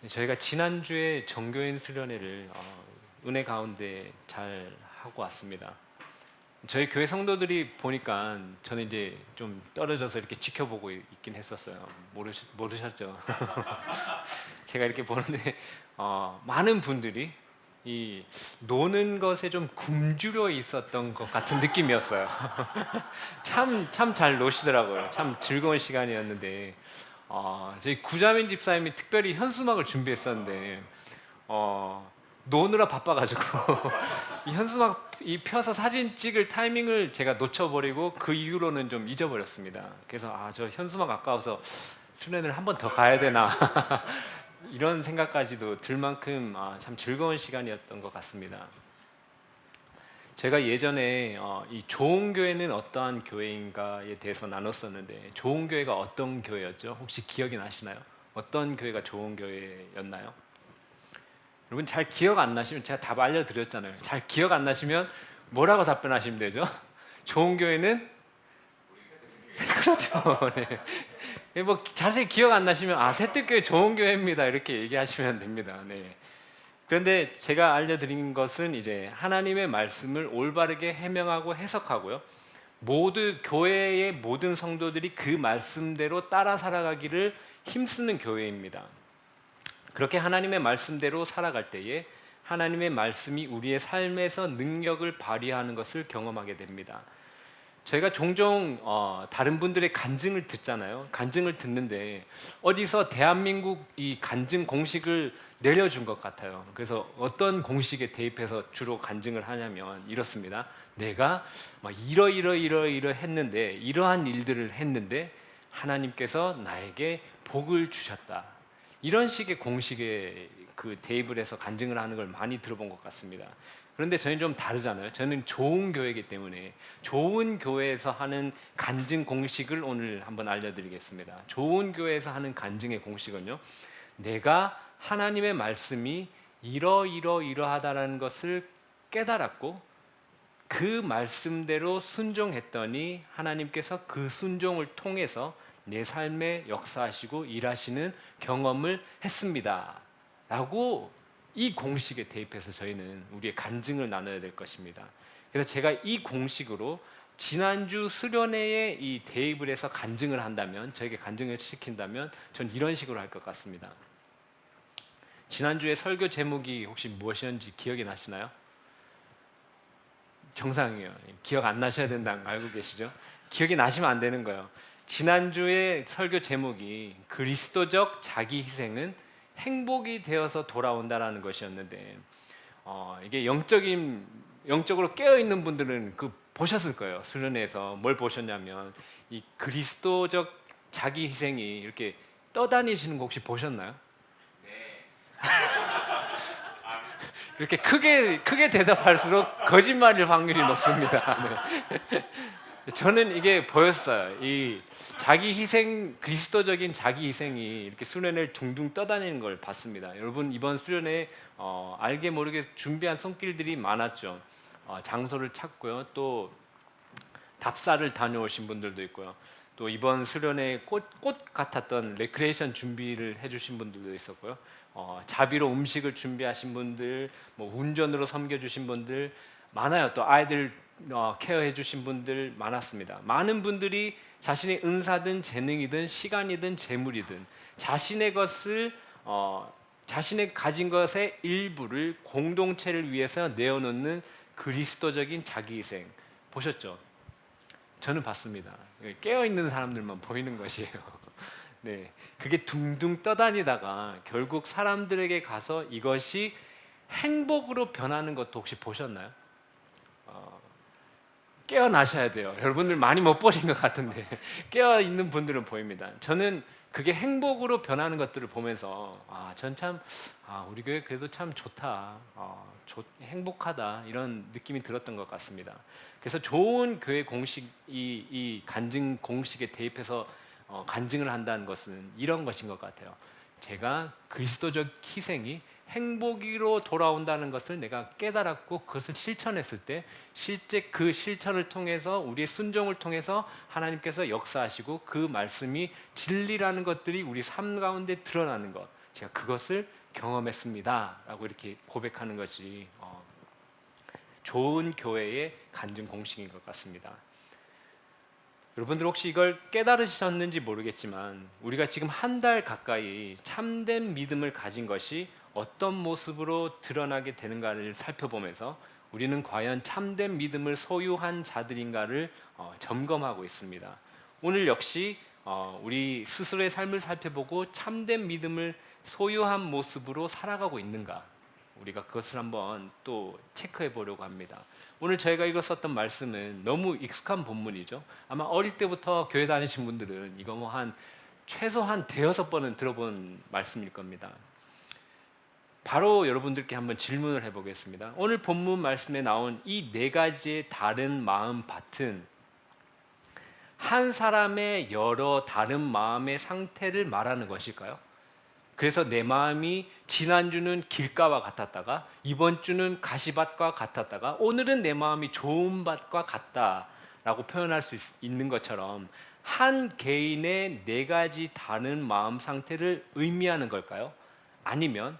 저희가 지난주에 정교인 수련회를 은혜 가운데 잘 하고 왔습니다. 저희 교회 성도들이 보니까 저는 이제 좀 떨어져서 이렇게 지켜보고 있긴 했었어요. 모르셨죠? 제가 이렇게 보는데 많은 분들이 이 노는 것에 좀 굶주려 있었던 것 같은 느낌이었어요. 참 잘 노시더라고요. 참 즐거운 시간이었는데 저희 구자민 집사님이 특별히 현수막을 준비했었는데 노느라 바빠가지고 이 현수막 펴서 사진 찍을 타이밍을 제가 놓쳐버리고 그 이후로는 좀 잊어버렸습니다. 그래서 저 현수막 아까워서 수련회를 한 번 더 가야 되나 이런 생각까지도 들 만큼 참 즐거운 시간이었던 것 같습니다. 제가 예전에 이 좋은 교회는 어떠한 교회인가에 대해서 나눴었는데, 좋은 교회가 어떤 교회였죠? 혹시 기억이 나시나요? 어떤 교회가 좋은 교회였나요? 여러분 잘 기억 안 나시면 제가 답 알려드렸잖아요. 잘 기억 안 나시면 뭐라고 답변하시면 되죠? 좋은 교회는 그렇죠. 네. 뭐 자세히 기억 안 나시면 새뜻교회 좋은 교회입니다 이렇게 얘기하시면 됩니다. 네. 그런데 제가 알려드린 것은 이제 하나님의 말씀을 올바르게 해명하고 해석하고요, 모두 교회의 모든 성도들이 그 말씀대로 따라 살아가기를 힘쓰는 교회입니다. 그렇게 하나님의 말씀대로 살아갈 때에 하나님의 말씀이 우리의 삶에서 능력을 발휘하는 것을 경험하게 됩니다. 저희가 종종 다른 분들의 간증을 듣잖아요. 간증을 듣는데 어디서 대한민국 이 간증 공식을 내려준 것 같아요. 그래서 어떤 공식에 대입해서 주로 간증을 하냐면 이렇습니다. 내가 이러 했는데, 이러한 일들을 했는데 하나님께서 나에게 복을 주셨다. 이런 식의 공식에 그 대입을 해서 간증을 하는 걸 많이 들어본 것 같습니다. 그런데 저희는 좀 다르잖아요. 저는 좋은 교회이기 때문에 좋은 교회에서 하는 간증 공식을 오늘 한번 알려드리겠습니다. 좋은 교회에서 하는 간증의 공식은요, 내가 하나님의 말씀이 이러하다라는 것을 깨달았고 그 말씀대로 순종했더니 하나님께서 그 순종을 통해서 내 삶에 역사하시고 일하시는 경험을 했습니다 라고 이 공식에 대입해서 저희는 우리의 간증을 나눠야 될 것입니다. 그래서 제가 이 공식으로 지난주 수련회에 이 대입을 해서 간증을 한다면, 저에게 간증을 시킨다면 전 이런 식으로 할 것 같습니다. 지난주에 설교 제목이 혹시 무엇이었는지 기억이 나시나요? 정상이에요. 기억 안 나셔야 된다는 거 알고 계시죠? 기억이 나시면 안 되는 거예요. 지난주에 설교 제목이 그리스도적 자기 희생은 행복이 되어서 돌아온다라는 것이었는데 이게 영적으로 깨어 있는 분들은 그 보셨을 거예요. 수련회에서 뭘 보셨냐면 이 그리스도적 자기 희생이 이렇게 떠다니시는 거 혹시 보셨나요? 이렇게 크게 대답할수록 거짓말일 확률이 높습니다. 네. 저는 이게 보였어요. 이 자기 희생, 그리스도적인 자기 희생이 이렇게 수련회를 둥둥 떠다니는 걸 봤습니다. 여러분 이번 수련회에 알게 모르게 준비한 손길들이 많았죠. 장소를 찾고요, 또 답사를 다녀오신 분들도 있고요, 또 이번 수련회에 꽃 같았던 레크레이션 준비를 해주신 분들도 있었고요, 자비로 음식을 준비하신 분들, 운전으로 섬겨주신 분들 많아요. 또 아이들 케어해 주신 분들 많았습니다. 많은 분들이 자신의 은사든 재능이든 시간이든 재물이든 자신의 가진 것의 일부를 공동체를 위해서 내어놓는 그리스도적인 자기희생 보셨죠? 저는 봤습니다. 깨어 있는 사람들만 보이는 것이에요. 네, 그게 둥둥 떠다니다가 결국 사람들에게 가서 이것이 행복으로 변하는 것도 혹시 보셨나요? 깨어나셔야 돼요. 여러분들 많이 못 보신 것 같은데 깨어 있는 분들은 보입니다. 저는 그게 행복으로 변하는 것들을 보면서 전 참 우리 교회 그래도 참 좋다, 행복하다 이런 느낌이 들었던 것 같습니다. 그래서 좋은 교회 공식, 이 간증 공식에 대입해서 간증을 한다는 것은 이런 것인 것 같아요. 제가 그리스도적 희생이 행복으로 돌아온다는 것을 내가 깨달았고 그것을 실천했을 때 실제 그 실천을 통해서 우리의 순종을 통해서 하나님께서 역사하시고 그 말씀이 진리라는 것들이 우리 삶 가운데 드러나는 것, 제가 그것을 경험했습니다라고 이렇게 고백하는 것이 좋은 교회의 간증 공식인 것 같습니다. 여러분들 혹시 이걸 깨달으셨는지 모르겠지만 우리가 지금 한 달 가까이 참된 믿음을 가진 것이 어떤 모습으로 드러나게 되는가를 살펴보면서 우리는 과연 참된 믿음을 소유한 자들인가를 점검하고 있습니다. 오늘 역시 우리 스스로의 삶을 살펴보고 참된 믿음을 소유한 모습으로 살아가고 있는가, 우리가 그것을 한번 또 체크해 보려고 합니다. 오늘 저희가 읽었었던 말씀은 너무 익숙한 본문이죠. 아마 어릴 때부터 교회 다니신 분들은 이거 뭐 한 최소한 대여섯 번은 들어본 말씀일 겁니다. 바로 여러분들께 한번 질문을 해보겠습니다. 오늘 본문 말씀에 나온 이 네 가지의 다른 마음 밭은 한 사람의 여러 다른 마음의 상태를 말하는 것일까요? 그래서 내 마음이 지난주는 길가와 같았다가 이번 주는 가시밭과 같았다가 오늘은 내 마음이 좋은 밭과 같다라고 표현할 수 있는 것처럼 한 개인의 네 가지 다른 마음 상태를 의미하는 걸까요? 아니면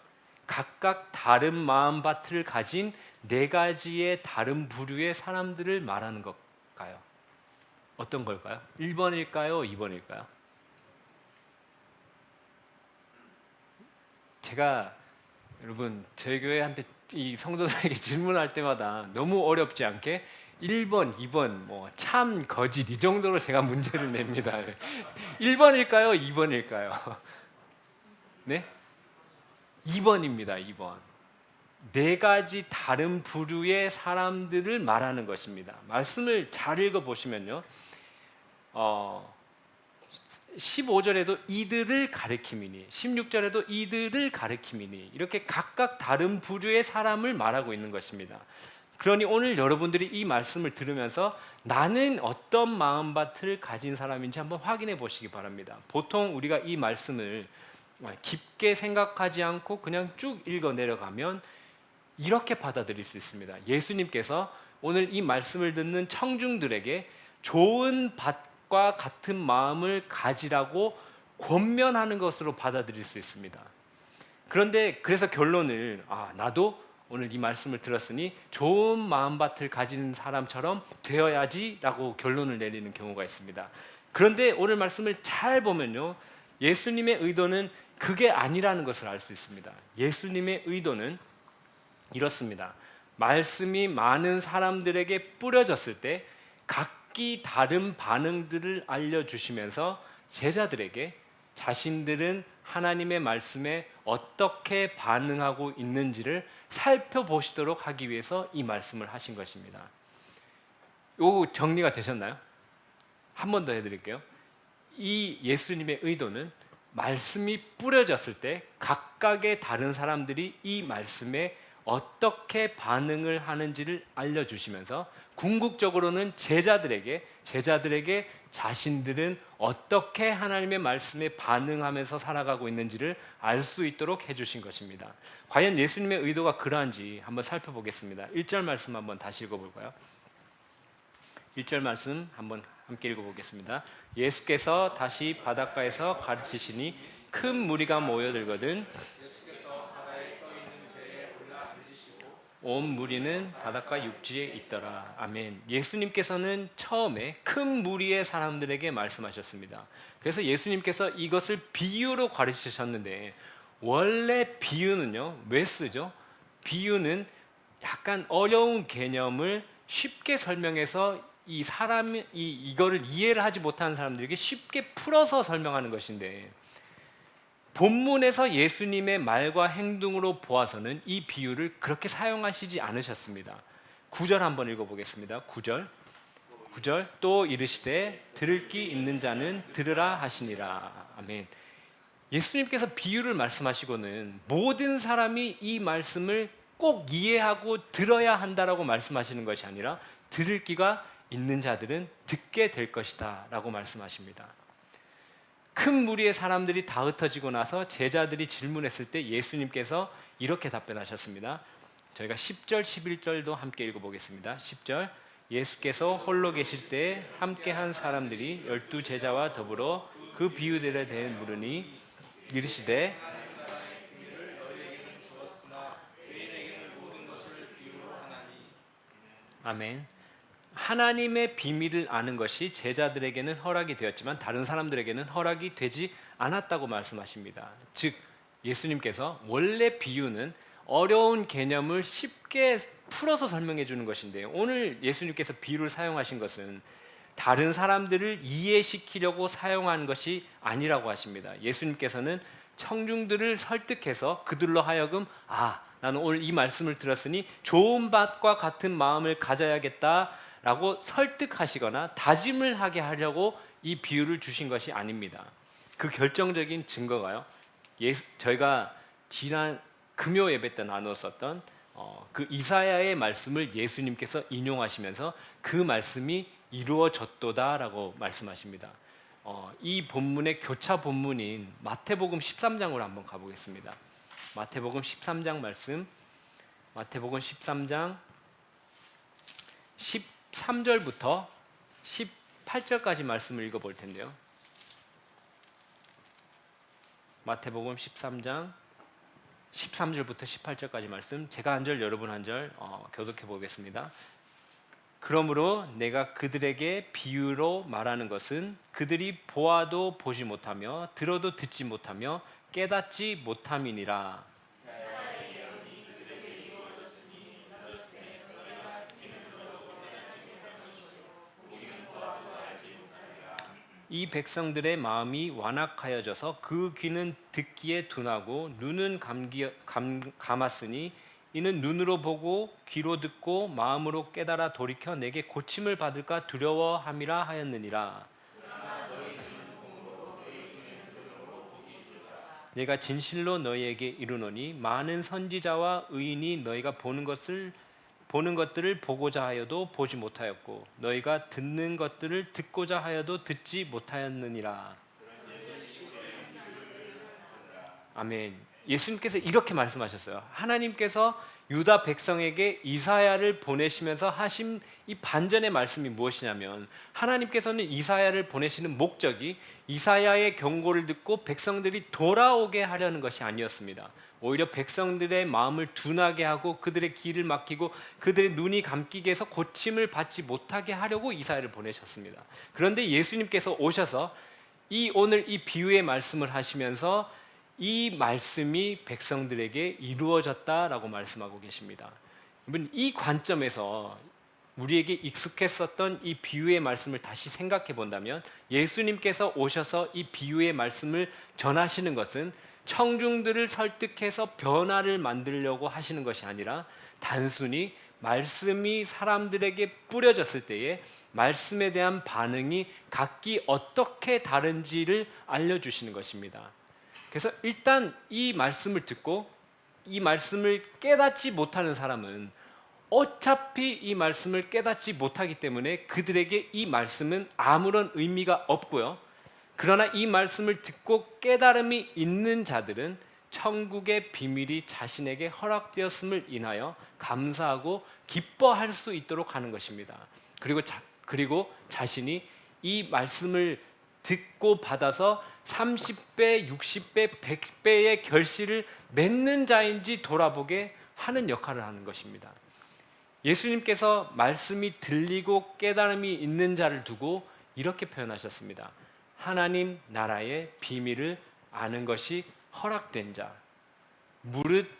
각각 다른 마음밭을 가진 네 가지의 다른 부류의 사람들을 말하는 걸까요? 어떤 걸까요? 1번일까요? 2번일까요? 제가 여러분 저희 교회한테 이 성도들에게 질문할 때마다 너무 어렵지 않게 1번, 2번, 뭐 참, 거짓 이 정도로 제가 문제를 냅니다. 1번일까요? 2번일까요? 네? 2번입니다. 2번. 네 가지 다른 부류의 사람들을 말하는 것입니다. 말씀을 잘 읽어보시면요. 15절에도 이들을 가리킴이니 16절에도 이들을 가리킴이니 이렇게 각각 다른 부류의 사람을 말하고 있는 것입니다. 그러니 오늘 여러분들이 이 말씀을 들으면서 나는 어떤 마음밭을 가진 사람인지 한번 확인해 보시기 바랍니다. 보통 우리가 이 말씀을 깊게 생각하지 않고 그냥 쭉 읽어 내려가면 이렇게 받아들일 수 있습니다. 예수님께서 오늘 이 말씀을 듣는 청중들에게 좋은 밭과 같은 마음을 가지라고 권면하는 것으로 받아들일 수 있습니다. 그런데 그래서 결론을 나도 오늘 이 말씀을 들었으니 좋은 마음밭을 가진 사람처럼 되어야지라고 결론을 내리는 경우가 있습니다. 그런데 오늘 말씀을 잘 보면요, 예수님의 의도는 그게 아니라는 것을 알 수 있습니다. 예수님의 의도는 이렇습니다. 말씀이 많은 사람들에게 뿌려졌을 때 각기 다른 반응들을 알려주시면서 제자들에게 자신들은 하나님의 말씀에 어떻게 반응하고 있는지를 살펴보시도록 하기 위해서 이 말씀을 하신 것입니다. 요 정리가 되셨나요? 한 번 더 해드릴게요. 이 예수님의 의도는 말씀이 뿌려졌을 때 각각의 다른 사람들이 이 말씀에 어떻게 반응을 하는지를 알려주시면서 궁극적으로는 제자들에게 자신들은 어떻게 하나님의 말씀에 반응하면서 살아가고 있는지를 알 수 있도록 해주신 것입니다. 과연 예수님의 의도가 그러한지 한번 살펴보겠습니다. 1절 말씀 한번 다시 읽어볼까요? 1절 말씀 한번 함께 읽어보겠습니다. 예수께서 다시 바닷가에서 가르치시니 큰 무리가 모여들거든 온 무리는 바닷가 육지에 있더라. 아멘. 예수님께서는 처음에 큰 무리의 사람들에게 말씀하셨습니다. 그래서 예수님께서 이것을 비유로 가르치셨는데 원래 비유는요, 왜 쓰죠? 비유는 약간 어려운 개념을 쉽게 설명해서 이거를 이해를 하지 못하는 사람들에게 쉽게 풀어서 설명하는 것인데 본문에서 예수님의 말과 행동으로 보아서는 이 비유를 그렇게 사용하시지 않으셨습니다. 9절 한번 읽어보겠습니다. 9절 또 이르시되 들을 귀 있는 자는 들으라 하시니라. 아멘. 예수님께서 비유를 말씀하시고는 모든 사람이 이 말씀을 꼭 이해하고 들어야 한다라고 말씀하시는 것이 아니라 들을 귀가 있는 자들은 듣게 될 것이다 라고 말씀하십니다. 큰 무리의 사람들이 다 흩어지고 나서 제자들이 질문했을 때 예수님께서 이렇게 답변하셨습니다. 저희가 10절, 11절도 함께 읽어보겠습니다. 10절 예수께서 홀로 계실 때 함께한 사람들이 12 제자와 더불어 그 비유들에 대해 물으니 이르시되 아멘. 하나님의 비밀을 아는 것이 제자들에게는 허락이 되었지만 다른 사람들에게는 허락이 되지 않았다고 말씀하십니다. 즉 예수님께서 원래 비유는 어려운 개념을 쉽게 풀어서 설명해 주는 것인데 오늘 예수님께서 비유를 사용하신 것은 다른 사람들을 이해시키려고 사용한 것이 아니라고 하십니다. 예수님께서는 청중들을 설득해서 그들로 하여금 나는 오늘 이 말씀을 들었으니 좋은 밭과 같은 마음을 가져야겠다라고 설득하시거나 다짐을 하게 하려고 이 비유를 주신 것이 아닙니다. 그 결정적인 증거가요. 저희가 지난 금요 예배 때 나눴었던 그 이사야의 말씀을 예수님께서 인용하시면서 그 말씀이 이루어졌도다라고 말씀하십니다. 이 본문의 교차 본문인 마태복음 13장으로 한번 가보겠습니다. 마태복음 13장 말씀, 마태복음 13장 13절부터 18절까지 말씀을 읽어볼 텐데요. 마태복음 13장 13절부터 18절까지 말씀, 제가 한 절 여러분 한 절 교독해 보겠습니다. 그러므로 내가 그들에게 비유로 말하는 것은 그들이 보아도 보지 못하며 들어도 듣지 못하며 깨닫지 못함이니라. 이 백성들의 마음이 완악하여져서 그 귀는 듣기에 둔하고 눈은 감았으니 이는 눈으로 보고 귀로 듣고 마음으로 깨달아 돌이켜 내게 고침을 받을까 두려워함이라 하였느니라. 내가 진실로 너희에게 이르노니 많은 선지자와 의인이 너희가 보는 것들을 보고자 하여도 보지 못하였고 너희가 듣는 것들을 듣고자 하여도 듣지 못하였느니라. 아멘. 예수님께서 이렇게 말씀하셨어요. 하나님께서 유다 백성에게 이사야를 보내시면서 하신 이 반전의 말씀이 무엇이냐면 하나님께서는 이사야를 보내시는 목적이 이사야의 경고를 듣고 백성들이 돌아오게 하려는 것이 아니었습니다. 오히려 백성들의 마음을 둔하게 하고 그들의 귀를 막히고 그들의 눈이 감기게 해서 고침을 받지 못하게 하려고 이사야를 보내셨습니다. 그런데 예수님께서 오셔서 오늘 이 비유의 말씀을 하시면서 이 말씀이 백성들에게 이루어졌다라고 말씀하고 계십니다. 이 관점에서 우리에게 익숙했었던 이 비유의 말씀을 다시 생각해 본다면 예수님께서 오셔서 이 비유의 말씀을 전하시는 것은 청중들을 설득해서 변화를 만들려고 하시는 것이 아니라 단순히 말씀이 사람들에게 뿌려졌을 때에 말씀에 대한 반응이 각기 어떻게 다른지를 알려주시는 것입니다. 그래서 일단 이 말씀을 듣고 이 말씀을 깨닫지 못하는 사람은 어차피 이 말씀을 깨닫지 못하기 때문에 그들에게 이 말씀은 아무런 의미가 없고요. 그러나 이 말씀을 듣고 깨달음이 있는 자들은 천국의 비밀이 자신에게 허락되었음을 인하여 감사하고 기뻐할 수 있도록 하는 것입니다. 그리고 자신이 이 말씀을 듣고 받아서 30배, 60배, 100배의 결실을 맺는 자인지 돌아보게 하는 역할을 하는 것입니다. 예수님께서 말씀이 들리고 깨달음이 있는 자를 두고 이렇게 표현하셨습니다. 하나님 나라의 비밀을 아는 것이 허락된 자, 무릇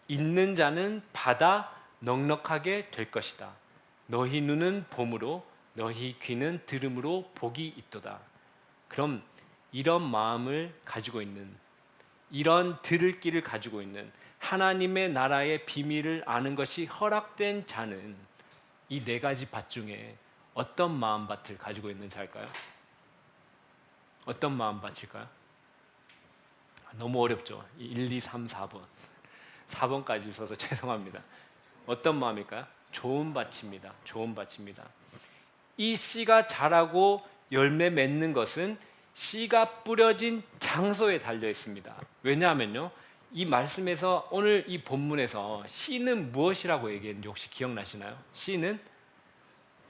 있는 자는 받아 넉넉하게 될 것이다. 너희 눈은 봄으로 너희 귀는 들음으로 복이 있도다. 그럼 이런 마음을 가지고 있는, 이런 들을 길을 가지고 있는 하나님의 나라의 비밀을 아는 것이 허락된 자는 이 네 가지 밭 중에 어떤 마음밭을 가지고 있는 자일까요? 어떤 마음밭일까요? 너무 어렵죠. 1, 2, 3, 4번 4번까지 있어서 죄송합니다. 어떤 마음일까요? 좋은 밭입니다. 좋은 밭입니다. 이 씨가 자라고 열매 맺는 것은 씨가 뿌려진 장소에 달려 있습니다. 왜냐하면요, 이 말씀에서 오늘 이 본문에서 씨는 무엇이라고 얘기했는지 혹시 기억나시나요? 씨는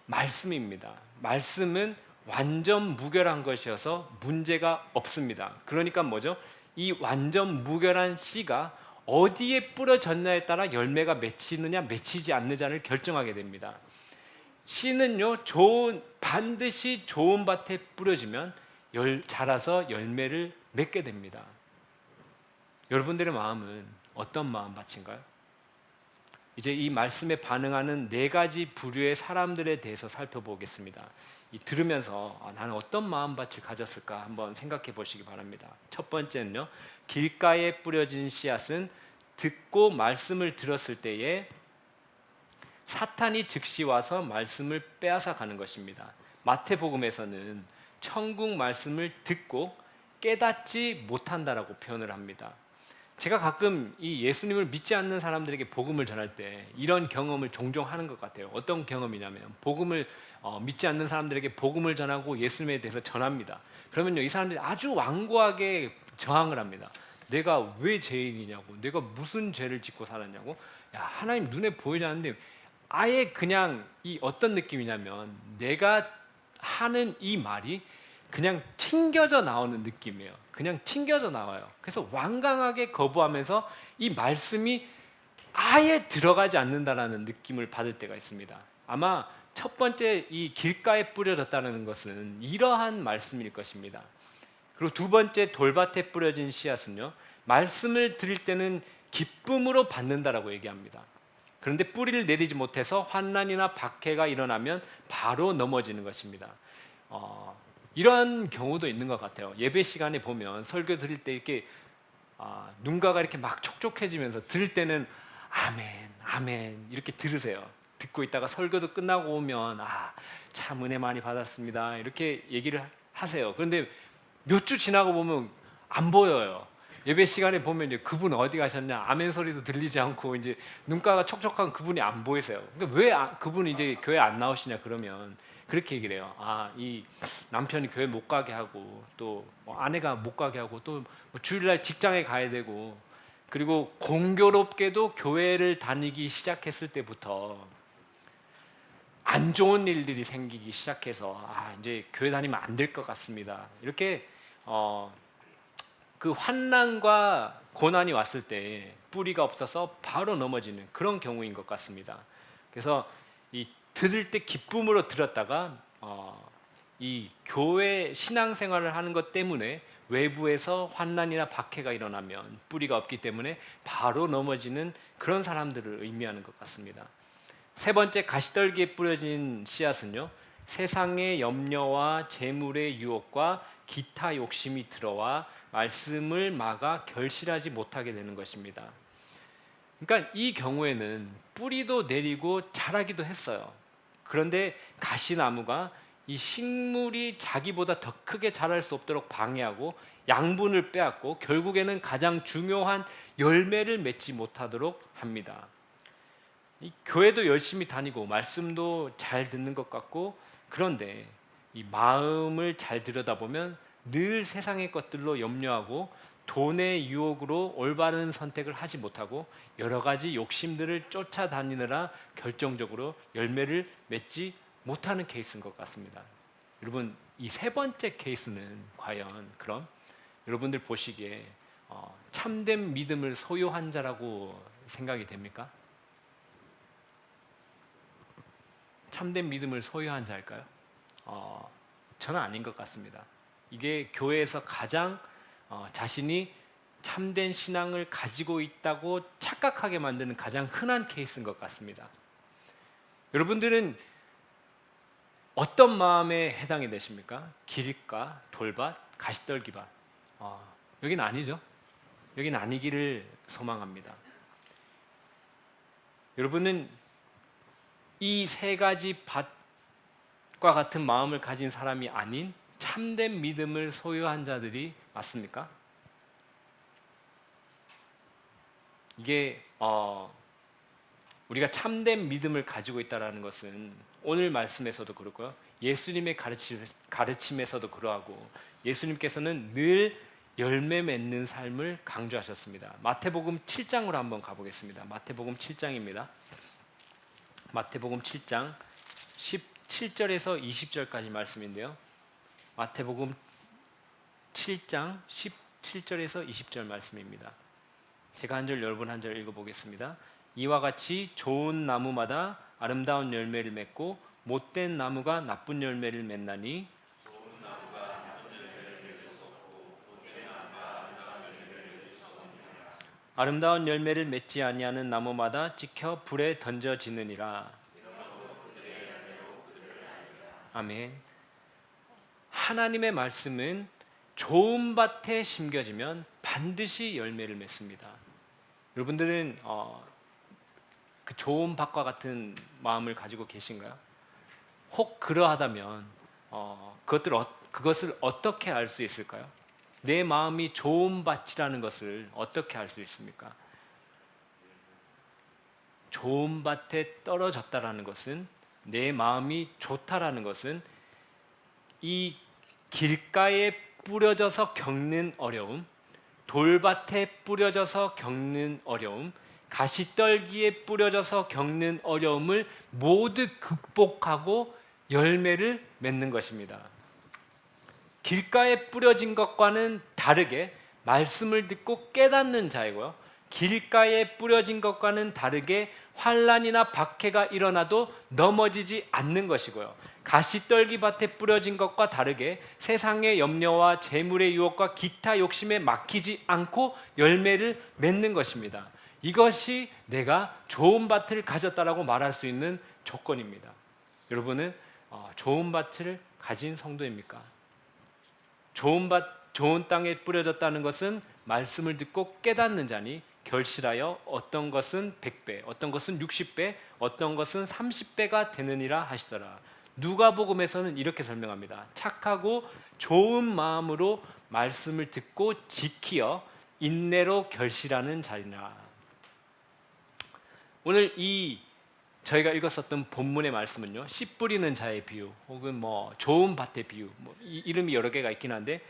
말씀입니다. 말씀은 완전 무결한 것이어서 문제가 없습니다. 그러니까 뭐죠? 이 완전 무결한 씨가 어디에 뿌려졌냐에 따라 열매가 맺히느냐 맺히지 않느냐를 결정하게 됩니다. 씨는요, 반드시 좋은 밭에 뿌려지면 자라서 열매를 맺게 됩니다. 여러분들의 마음은 어떤 마음밭인가요? 이제 이 말씀에 반응하는 네 가지 부류의 사람들에 대해서 살펴보겠습니다. 들으면서 나는 어떤 마음밭을 가졌을까 한번 생각해 보시기 바랍니다. 첫 번째는요, 길가에 뿌려진 씨앗은 듣고 말씀을 들었을 때에 사탄이 즉시 와서 말씀을 빼앗아 가는 것입니다. 마태복음에서는 천국 말씀을 듣고 깨닫지 못한다라고 표현을 합니다. 제가 가끔 이 예수님을 믿지 않는 사람들에게 복음을 전할 때 이런 경험을 종종 하는 것 같아요. 어떤 경험이냐면 복음을 믿지 않는 사람들에게 복음을 전하고 예수님에 대해서 전합니다. 그러면요, 이 사람들이 아주 완고하게 저항을 합니다. 내가 왜 죄인이냐고, 내가 무슨 죄를 짓고 살았냐고. 야, 하나님 눈에 보이지 않는데, 아예 그냥 이 어떤 느낌이냐면 내가 하는 이 말이 그냥 튕겨져 나오는 느낌이에요. 그냥 튕겨져 나와요. 그래서 완강하게 거부하면서 이 말씀이 아예 들어가지 않는다라는 느낌을 받을 때가 있습니다. 아마 첫 번째 이 길가에 뿌려졌다는 것은 이러한 말씀일 것입니다. 그리고 두 번째 돌밭에 뿌려진 씨앗은요, 말씀을 들을 때는 기쁨으로 받는다라고 얘기합니다. 그런데 뿌리를 내리지 못해서 환난이나 박해가 일어나면 바로 넘어지는 것입니다. 이런 경우도 있는 것 같아요. 예배 시간에 보면 설교 드릴 때 이렇게 눈가가 이렇게 막 촉촉해지면서 들을 때는 아멘, 아멘 이렇게 들으세요. 듣고 있다가 설교도 끝나고 오면 참 은혜 많이 받았습니다 이렇게 얘기를 하세요. 그런데 몇 주 지나고 보면 안 보여요. 예배 시간에 보면 이제 그분 어디 가셨냐 아멘 소리도 들리지 않고 이제 눈가가 촉촉한 그분이 안 보이세요. 그러니까 왜 그분이 이제 교회 안 나오시냐 그러면 그렇게 얘기를 해요. 이 남편이 교회 못 가게 하고 또 아내가 못 가게 하고 또 주일날 직장에 가야 되고, 그리고 공교롭게도 교회를 다니기 시작했을 때부터 안 좋은 일들이 생기기 시작해서 이제 교회 다니면 안 될 것 같습니다. 이렇게 그 환난과 고난이 왔을 때 뿌리가 없어서 바로 넘어지는 그런 경우인 것 같습니다. 그래서 이 들을 때 기쁨으로 들었다가 이 교회 신앙생활을 하는 것 때문에 외부에서 환난이나 박해가 일어나면 뿌리가 없기 때문에 바로 넘어지는 그런 사람들을 의미하는 것 같습니다. 세 번째, 가시떨기에 뿌려진 씨앗은요, 세상의 염려와 재물의 유혹과 기타 욕심이 들어와 말씀을 막아 결실하지 못하게 되는 것입니다. 그러니까 이 경우에는 뿌리도 내리고 자라기도 했어요. 그런데 가시나무가 이 식물이 자기보다 더 크게 자랄 수 없도록 방해하고 양분을 빼앗고 결국에는 가장 중요한 열매를 맺지 못하도록 합니다. 이 교회도 열심히 다니고 말씀도 잘 듣는 것 같고, 그런데 이 마음을 잘 들여다보면 늘 세상의 것들로 염려하고 돈의 유혹으로 올바른 선택을 하지 못하고 여러 가지 욕심들을 쫓아다니느라 결정적으로 열매를 맺지 못하는 케이스인 것 같습니다. 여러분, 이 세 번째 케이스는 과연 그럼 여러분들 보시기에 참된 믿음을 소유한 자라고 생각이 됩니까? 참된 믿음을 소유한 자일까요? 저는 아닌 것 같습니다. 이게 교회에서 가장 자신이 참된 신앙을 가지고 있다고 착각하게 만드는 가장 흔한 케이스인 것 같습니다. 여러분들은 어떤 마음에 해당이 되십니까? 길가, 돌밭, 가시떨기밭. 여긴 아니죠. 여긴 아니기를 소망합니다. 여러분은 이 세 가지 밭과 같은 마음을 가진 사람이 아닌 참된 믿음을 소유한 자들이 맞습니까? 이게 우리가 참된 믿음을 가지고 있다는 것은 오늘 말씀에서도 그렇고요, 예수님의 가르침에서도 그러하고, 예수님께서는 늘 열매 맺는 삶을 강조하셨습니다. 마태복음 7장으로 한번 가보겠습니다. 마태복음 7장입니다. 마태복음 7장 17절에서 20절까지 말씀인데요, 마태복음 7장 17절에서 20절 말씀입니다. 제가 한 절, 여러분 한 절 읽어보겠습니다. 이와 같이 좋은 나무마다 아름다운 열매를 맺고 못된 나무가 나쁜 열매를 맺나니 아름다운 열매를 맺지 아니하는 나무마다 찍혀 불에 던져지느니라. 아멘. 하나님의 말씀은 좋은 밭에 심겨지면 반드시 열매를 맺습니다. 여러분들은 그 좋은 밭과 같은 마음을 가지고 계신가요? 혹 그러하다면 그것을 어떻게 알 수 있을까요? 내 마음이 좋은 밭이라는 것을 어떻게 알 수 있습니까? 좋은 밭에 떨어졌다라는 것은, 내 마음이 좋다라는 것은 이 길가에 뿌려져서 겪는 어려움, 돌밭에 뿌려져서 겪는 어려움, 가시떨기에 뿌려져서 겪는 어려움을 모두 극복하고 열매를 맺는 것입니다. 길가에 뿌려진 것과는 다르게 말씀을 듣고 깨닫는 자이고요, 길가에 뿌려진 것과는 다르게 환난이나 박해가 일어나도 넘어지지 않는 것이고요, 가시떨기 밭에 뿌려진 것과 다르게 세상의 염려와 재물의 유혹과 기타 욕심에 막히지 않고 열매를 맺는 것입니다. 이것이 내가 좋은 밭을 가졌다라고 말할 수 있는 조건입니다. 여러분은 좋은 밭을 가진 성도입니까? 좋은 땅에 뿌려졌다는 것은 말씀을 듣고 깨닫는 자니 결실하여 어떤 것은 100배, 어떤 것은 60배, 어떤 것은 30배가 되느니라 하시더라. 누가복음에서는 이렇게 설명합니다. 착하고 좋은 마음으로 말씀을 듣고 지키어 인내로 결실하는 자리라. 오늘 저희가 읽었었던 본문의 말씀은요, 씨 뿌리는 자의 비유, 혹은 좋은 밭의 비유, 이름이 여러 개가 있긴 한데,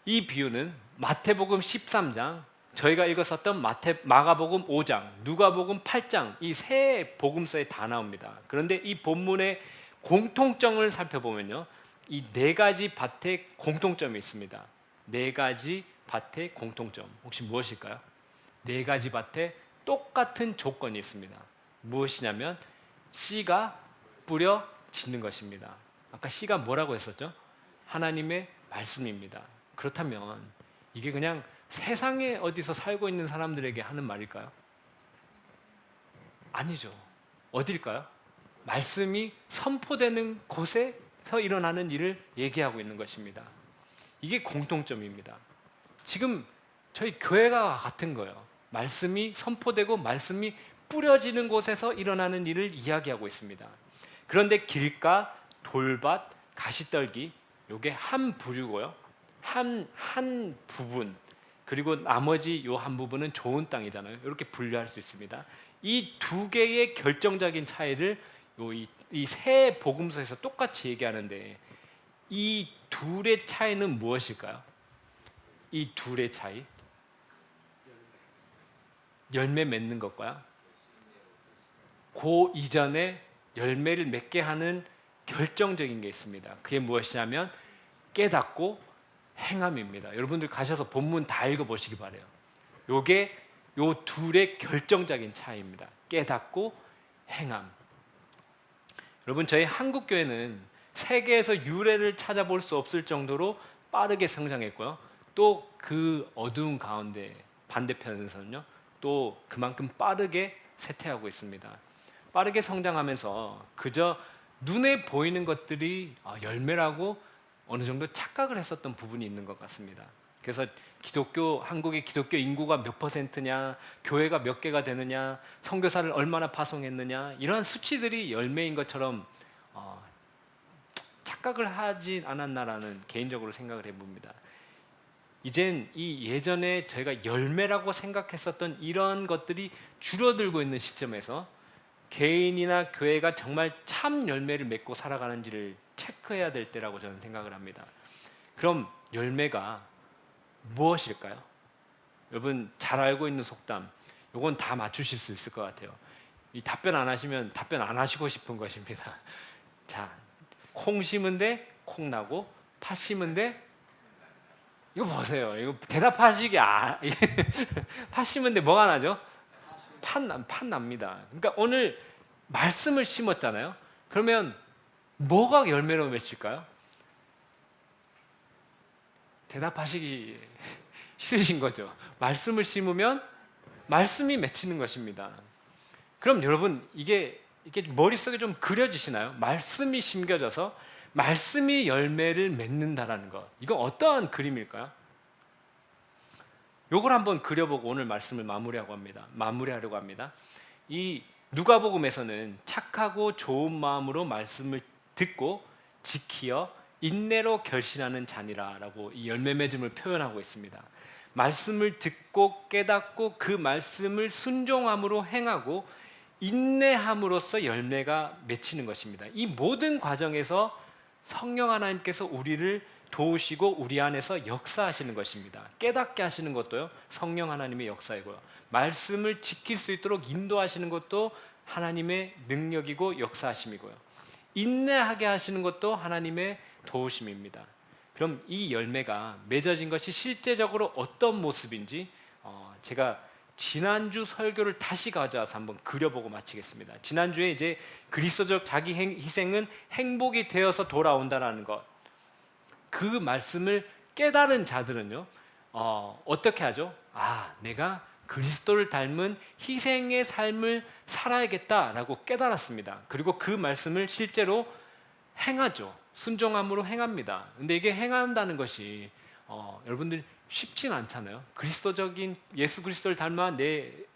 이 비유는 마태복음 13장, 저희가 읽었었던 마가복음 5장, 누가복음 8장, 이 세 복음서에 다 나옵니다. 그런데 이 본문의 공통점을 살펴보면요, 이 네 가지 밭에 공통점이 있습니다. 네 가지 밭의 공통점, 혹시 무엇일까요? 네 가지 밭에 똑같은 조건이 있습니다. 무엇이냐면 씨가 뿌려지는 것입니다. 아까 씨가 뭐라고 했었죠? 하나님의 말씀입니다. 그렇다면 이게 그냥 세상에 어디서 살고 있는 사람들에게 하는 말일까요? 아니죠. 어딜까요? 말씀이 선포되는 곳에서 일어나는 일을 얘기하고 있는 것입니다. 이게 공통점입니다. 지금 저희 교회가 같은 거예요. 말씀이 선포되고 말씀이 뿌려지는 곳에서 일어나는 일을 이야기하고 있습니다. 그런데 길가, 돌밭, 가시떨기, 요게 한 부류고요, 한 부분, 그리고 나머지 요 한 부분은 좋은 땅이잖아요. 이렇게 분류할 수 있습니다. 이 두 개의 결정적인 차이를 이 세 복음서에서 똑같이 얘기하는데, 이 둘의 차이는 무엇일까요? 이 둘의 차이, 열매 맺는 것과요, 그 이전에 열매를 맺게 하는 결정적인 게 있습니다. 그게 무엇이냐면 깨닫고 행함입니다. 여러분들 가셔서 본문 다 읽어보시기 바래요. 요게 요 둘의 결정적인 차이입니다. 깨닫고 행함. 여러분, 저희 한국교회는 세계에서 유례를 찾아볼 수 없을 정도로 빠르게 성장했고요, 또 그 어두운 가운데 반대편에서는요, 또 그만큼 빠르게 쇠퇴하고 있습니다. 빠르게 성장하면서 그저 눈에 보이는 것들이 열매라고 어느 정도 착각을 했었던 부분이 있는 것 같습니다. 그래서 한국의 기독교 인구가 몇 퍼센트냐, 교회가 몇 개가 되느냐, 선교사를 얼마나 파송했느냐, 이러한 수치들이 열매인 것처럼 착각을 하진 않았나라는 개인적으로 생각을 해봅니다. 이젠 이 예전에 저희가 열매라고 생각했었던 이런 것들이 줄어들고 있는 시점에서 개인이나 교회가 정말 참 열매를 맺고 살아가는지를 체크해야 될 때라고 저는 생각을 합니다. 그럼 열매가 무엇일까요? 여러분 잘 알고 있는 속담, 요건 다 맞추실 수 있을 것 같아요. 이 답변 안 하시면 답변 안 하시고 싶은 것입니다. 자, 콩 심은데 콩 나고, 팥 심은데, 이거 보세요. 이거 대답하시기 팥 심은데 뭐가 나죠? 팥 납니다. 그러니까 오늘 말씀을 심었잖아요. 그러면 뭐가 열매로 맺힐까요? 대답하시기 싫으신 거죠. 말씀을 심으면 말씀이 맺히는 것입니다. 그럼 여러분 이게 머릿속에 좀 그려지시나요? 말씀이 심겨져서 말씀이 열매를 맺는다라는 것. 이건 어떠한 그림일까요? 요걸 한번 그려보고 오늘 말씀을 마무리하려고 합니다. 이 누가복음에서는 착하고 좋은 마음으로 말씀을 듣고 지키어 인내로 결신하는 자니라라고 이 열매 맺음을 표현하고 있습니다. 말씀을 듣고 깨닫고 그 말씀을 순종함으로 행하고 인내함으로써 열매가 맺히는 것입니다. 이 모든 과정에서 성령 하나님께서 우리를 도우시고 우리 안에서 역사하시는 것입니다. 깨닫게 하시는 것도요, 성령 하나님의 역사이고요. 말씀을 지킬 수 있도록 인도하시는 것도 하나님의 능력이고 역사하심이고요. 인내하게 하시는 것도 하나님의 도우심입니다. 그럼 이 열매가 맺어진 것이 실제적으로 어떤 모습인지 제가 지난주 설교를 다시 가져와서 한번 그려보고 마치겠습니다. 지난주에 이제 그리스도적 자기 희생은 행복이 되어서 돌아온다라는 것, 그 말씀을 깨달은 자들은요, 어떻게 하죠? 내가 그리스도를 닮은 희생의 삶을 살아야겠다라고 깨달았습니다. 그리고 그 말씀을 실제로 행하죠. 순종함으로 행합니다. 근데 이게 행한다는 것이 여러분들 쉽진 않잖아요. 그리스도적인 예수 그리스도를 닮아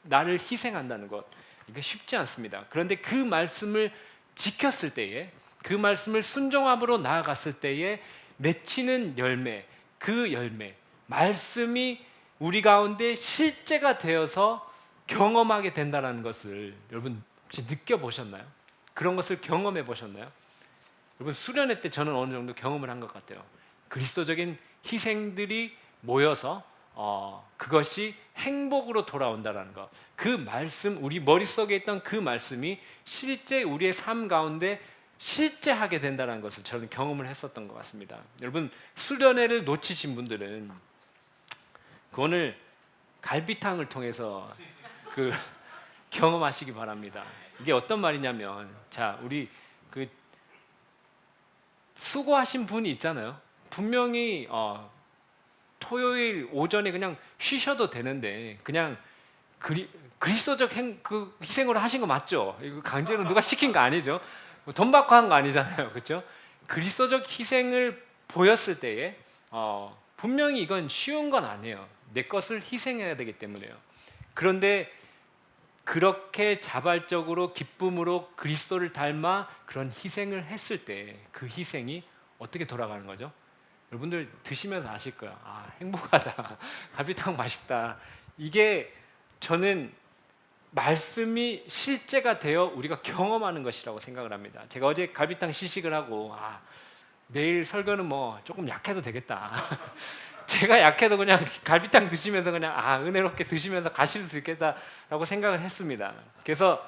나를 희생한다는 것, 이게 쉽지 않습니다. 그런데 그 말씀을 지켰을 때에, 그 말씀을 순종함으로 나아갔을 때에 맺히는 열매, 그 열매, 말씀이 우리 가운데 실제가 되어서 경험하게 된다는 것을 여러분 혹시 느껴보셨나요? 그런 것을 경험해 보셨나요? 여러분 수련회 때 저는 어느 정도 경험을 한 것 같아요. 그리스도적인 희생들이 모여서 그것이 행복으로 돌아온다는 것, 그 말씀, 우리 머릿속에 있던 그 말씀이 실제 우리의 삶 가운데 실제하게 된다는 것을 저는 경험을 했었던 것 같습니다. 여러분 수련회를 놓치신 분들은 오늘 갈비탕을 통해서 경험하시기 바랍니다. 이게 어떤 말이냐면, 자, 우리 수고하신 분이 있잖아요. 분명히 토요일 오전에 그냥 쉬셔도 되는데 그냥 그리스도적 희생으로 하신 거 맞죠? 이거 강제로 누가 시킨 거 아니죠? 돈 받고 한 거 아니잖아요, 그렇죠? 그리스도적 희생을 보였을 때에 분명히 이건 쉬운 건 아니에요. 내 것을 희생해야 되기 때문에요. 그런데 그렇게 자발적으로 기쁨으로 그리스도를 닮아 그런 희생을 했을 때 그 희생이 어떻게 돌아가는 거죠? 여러분들 드시면서 아실 거예요. 행복하다. 갈비탕 맛있다. 이게 저는 말씀이 실제가 되어 우리가 경험하는 것이라고 생각을 합니다. 제가 어제 갈비탕 시식을 하고 내일 설교는 뭐 조금 약해도 되겠다. 제가 약해도 그냥 갈비탕 드시면서 그냥 은혜롭게 드시면서 가실 수 있겠다라고 생각을 했습니다. 그래서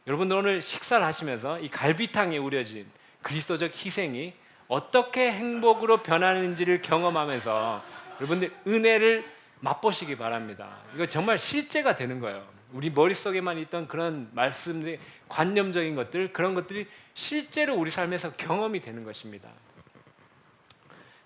여러분들 오늘 식사를 하시면서 이 갈비탕에 우려진 그리스도적 희생이 어떻게 행복으로 변하는지를 경험하면서 여러분들 은혜를 맛보시기 바랍니다. 이거 정말 실제가 되는 거예요. 우리 머릿속에만 있던 그런 말씀들, 관념적인 것들, 그런 것들이 실제로 우리 삶에서 경험이 되는 것입니다.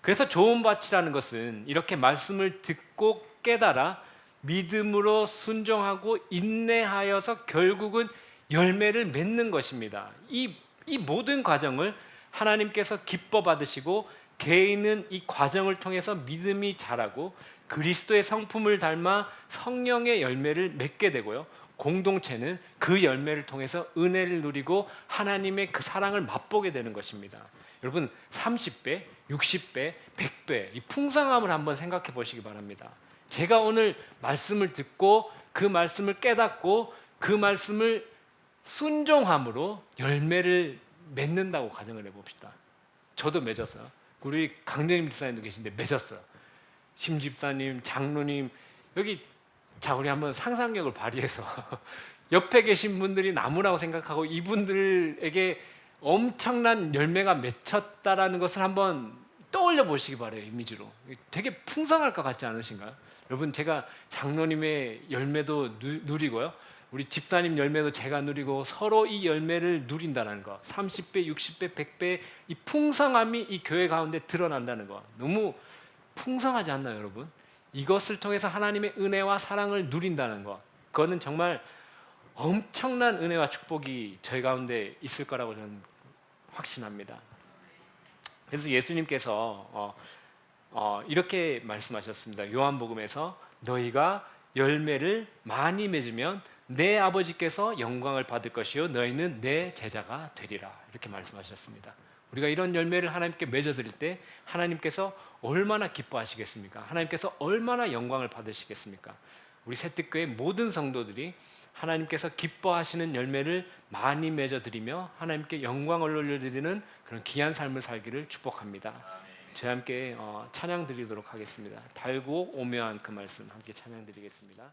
그래서 좋은 밭이라는 것은 이렇게 말씀을 듣고 깨달아 믿음으로 순종하고 인내하여서 결국은 열매를 맺는 것입니다. 이 모든 과정을 하나님께서 기뻐 받으시고 개인은 이 과정을 통해서 믿음이 자라고 그리스도의 성품을 닮아 성령의 열매를 맺게 되고요. 공동체는 그 열매를 통해서 은혜를 누리고 하나님의 그 사랑을 맛보게 되는 것입니다. 여러분 30배, 60배, 100배 이 풍성함을 한번 생각해 보시기 바랍니다. 제가 오늘 말씀을 듣고 그 말씀을 깨닫고 그 말씀을 순종함으로 열매를 맺는다고 가정을 해봅시다. 저도 맺었어요. 우리 강대림 집사님도 계신데 맺었어요. 심 집사님, 장로님, 여기 자 우리 한번 상상력을 발휘해서 옆에 계신 분들이 나무라고 생각하고 이분들에게 엄청난 열매가 맺혔다라는 것을 한번 떠올려 보시기 바래요. 이미지로 되게 풍성할 것 같지 않으신가요? 여러분 제가 장로님의 열매도 누리고요. 우리 집사님 열매도 제가 누리고 서로 이 열매를 누린다는 것, 30배, 60배, 100배 이 풍성함이 이 교회 가운데 드러난다는 것, 너무 풍성하지 않나요, 여러분? 이것을 통해서 하나님의 은혜와 사랑을 누린다는 것, 그거는 정말 엄청난 은혜와 축복이 저희 가운데 있을 거라고 저는 확신합니다. 그래서 예수님께서 이렇게 말씀하셨습니다. 요한복음에서 너희가 열매를 많이 맺으면 내 아버지께서 영광을 받을 것이요 너희는 내 제자가 되리라, 이렇게 말씀하셨습니다. 우리가 이런 열매를 하나님께 맺어드릴 때 하나님께서 얼마나 기뻐하시겠습니까? 하나님께서 얼마나 영광을 받으시겠습니까? 우리 새뜻교회 모든 성도들이 하나님께서 기뻐하시는 열매를 많이 맺어드리며 하나님께 영광을 올려드리는 그런 귀한 삶을 살기를 축복합니다. 저희 함께 찬양 드리도록 하겠습니다. 달고 오묘한 그 말씀 함께 찬양 드리겠습니다.